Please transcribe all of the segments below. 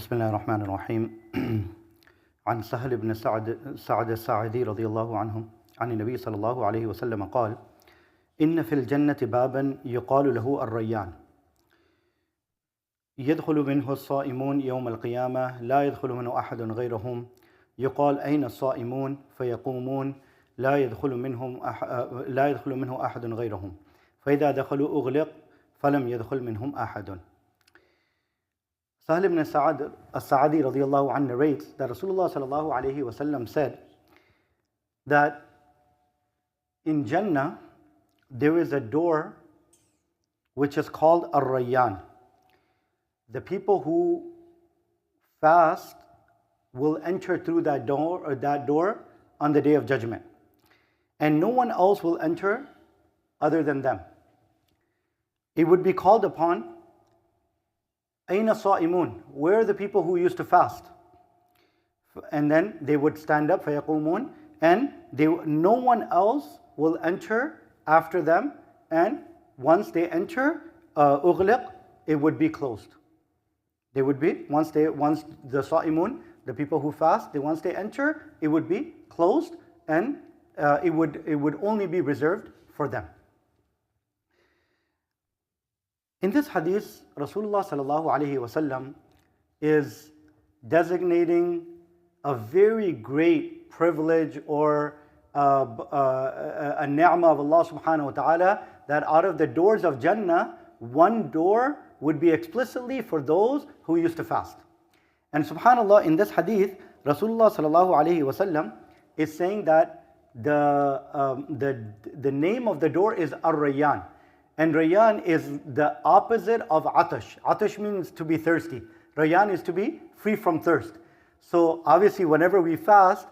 بسم الله الرحمن الرحيم عن سهل بن سعد الساعدي رضي الله عنه عن النبي صلى الله عليه وسلم قال إن في الجنة بابا يقال له الريان يدخل منه الصائمون يوم القيامة لا يدخل منه أحد غيرهم يقال أين الصائمون فيقومون لا يدخل منه أحد غيرهم فإذا دخلوا أغلق فلم يدخل منهم أحد. Sahl bin Sa'd al-Sa'di radiallahu anhu narrates that Rasulullah sallallahu alayhi wa sallam said that in Jannah there is a door which is called Ar-Rayyan. The people who fast will enter through that door on the Day of Judgment, and no one else will enter other than them. It would be called upon, Aina sa'imun, where are the people who used to fast? And then they would stand up, fayaqumun, and no one else will enter after them, and once they enter, ughliq, it would be closed. They would be, once the sa'imun, the people who fast, once they enter, it would be closed, and it would only be reserved for them. In this hadith, Rasulullah sallallahu alaihi wasallam is designating a very great privilege or a ni'mah of Allah subhanahu wa ta'ala, that out of the doors of Jannah, one door would be explicitly for those who used to fast. And subhanallah, in this hadith, Rasulullah sallallahu alaihi wasallam is saying that the name of the door is Ar-Rayyan. And Rayyan is the opposite of Atash. Atash means to be thirsty. Rayyan is to be free from thirst. So obviously whenever we fast,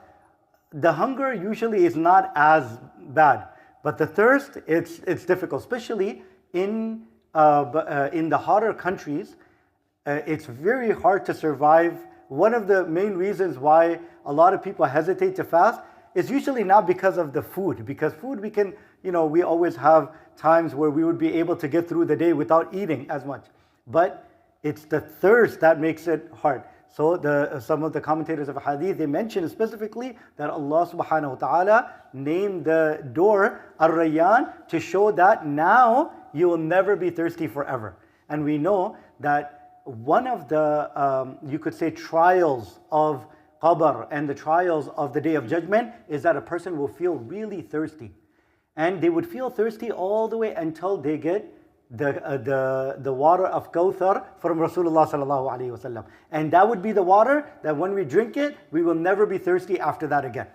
the hunger usually is not as bad. But the thirst, it's difficult. Especially in the hotter countries, it's very hard to survive. One of the main reasons why a lot of people hesitate to fast is usually not because of the food. Because food we can, we always have times where we would be able to get through the day without eating as much. But it's the thirst that makes it hard. So some of the commentators of hadith, they mention specifically that Allah subhanahu wa ta'ala named the door Ar-Rayyan to show that now you will never be thirsty forever. And we know that one of the, you could say, trials of Qabr and the trials of the Day of Judgment is that a person will feel really thirsty. And they would feel thirsty all the way until they get the water of Kawthar from Rasulullah sallallahu alaihi wasallam. And that would be the water that when we drink it, we will never be thirsty after that again.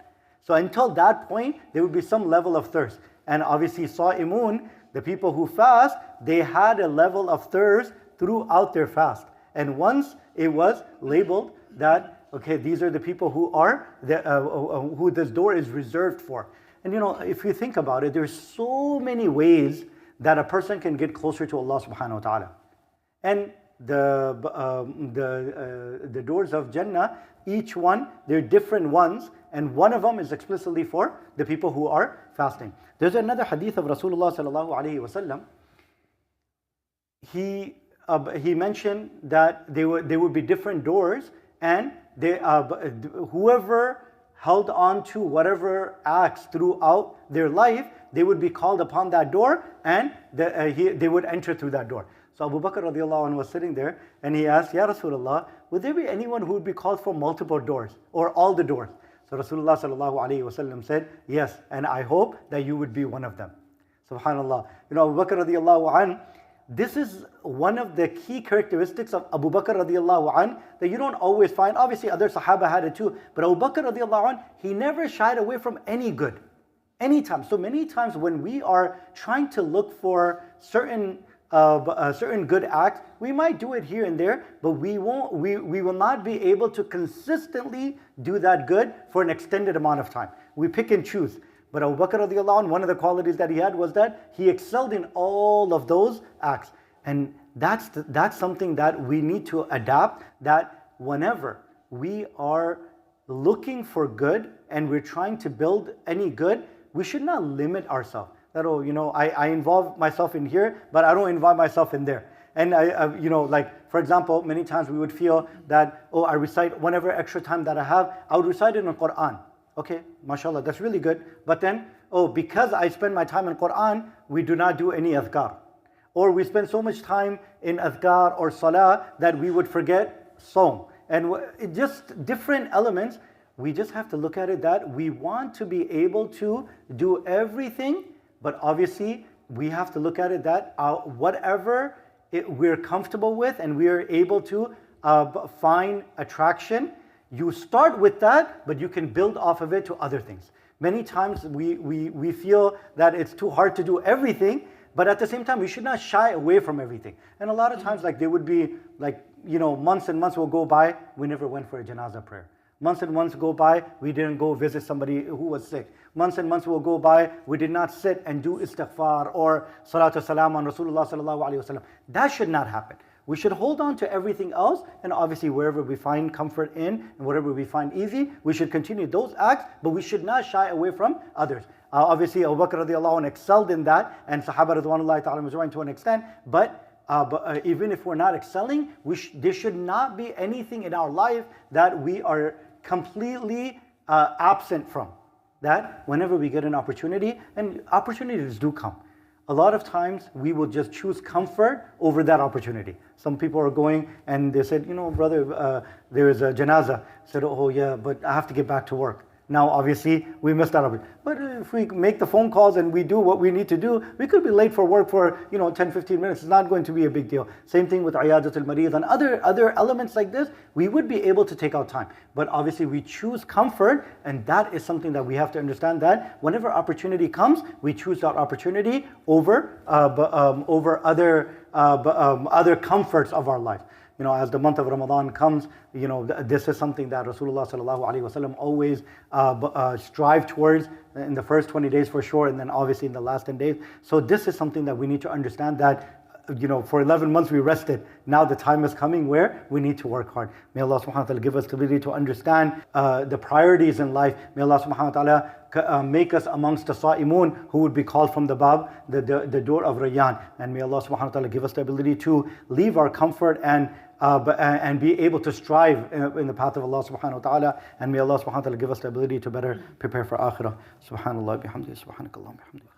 So until that point, there would be some level of thirst. And obviously Sa'imun, the people who fast, they had a level of thirst throughout their fast. And once it was labeled that, okay, these are the people who this door is reserved for. And if you think about it, there's so many ways that a person can get closer to Allah subhanahu wa ta'ala. And the doors of Jannah, each one, they're different ones, and one of them is explicitly for the people who are fasting. There's another hadith of Rasulullah sallallahu alaihi wasallam. He mentioned that there would be different doors, and whoever held on to whatever acts throughout their life, they would be called upon that door, and they would enter through that door. So Abu Bakr radiallahu anhu was sitting there, and he asked, Ya Rasulullah, would there be anyone who would be called for multiple doors, or all the doors? So Rasulullah sallallahu alayhi wasallam said, yes, and I hope that you would be one of them. Subhanallah. Abu Bakr radiallahu anhu, this is one of the key characteristics of Abu Bakr radiallahu anh that you don't always find. Obviously other Sahaba had it too, but Abu Bakr radiallahu anh, he never shied away from any good, anytime. So many times when we are trying to look for certain good acts, we might do it here and there, but we will not be able to consistently do that good for an extended amount of time. We pick and choose. But Abu Bakr radiallahu anh, one of the qualities that he had was that he excelled in all of those acts. And that's something that we need to adapt, that whenever we are looking for good and we're trying to build any good, we should not limit ourselves. That, I involve myself in here, but I don't involve myself in there. And like for example, many times we would feel that, oh, I recite whenever extra time that I have, I would recite it in the Quran. Okay, mashallah, that's really good. But then, oh, because I spend my time in Quran, we do not do any adhkar. Or we spend so much time in adhkar or salah that we would forget sawm. And just different elements. We just have to look at it that we want to be able to do everything, but obviously we have to look at it that whatever we're comfortable with and we're able to find attraction, you start with that, but you can build off of it to other things. Many times we feel that it's too hard to do everything, but at the same time, we should not shy away from everything. And a lot of times, like there would be months and months will go by, we never went for a janazah prayer. Months and months go by, we didn't go visit somebody who was sick. Months and months will go by, we did not sit and do istighfar or salatu salam on Rasulullah sallallahu alaihi wasallam. That should not happen. We should hold on to everything else, and obviously wherever we find comfort in and whatever we find easy, we should continue those acts, but we should not shy away from others. Obviously Abu Bakr radiallahu anh excelled in that, and Sahaba radwanullahi ta'ala majma'in to an extent, but even if we're not excelling, there should not be anything in our life that we are completely absent from. That whenever we get an opportunity, and opportunities do come, a lot of times we will just choose comfort over that opportunity. Some people are going and they said, brother, there is a janazah. I said, oh yeah, but I have to get back to work. Now obviously we missed that opportunity. But if we make the phone calls and we do what we need to do, we could be late for work for 10-15 minutes. It's not going to be a big deal. Same thing with iyadatul marid and other elements like this. We would be able to take out time. But obviously we choose comfort, and that is something that we have to understand, that whenever opportunity comes, we choose that opportunity over other comforts of our life. As the month of Ramadan comes, this is something that Rasulullah sallallahu alaihi wasallam always strive towards in the first 20 days for sure, and then obviously in the last 10 days. So this is something that we need to understand, that for 11 months we rested. Now the time is coming where we need to work hard. May Allah subhanahu wa ta'ala give us the ability to understand the priorities in life. May Allah subhanahu wa ta'ala make us amongst the sa'imun who would be called from the bab, the door of Rayyan. And may Allah subhanahu wa ta'ala give us the ability to leave our comfort and be able to strive in the path of Allah subhanahu wa ta'ala. And may Allah subhanahu wa ta'ala give us the ability to better prepare for akhirah. Subhanallah bihamdihi, subhanakallahumma bihamdihi.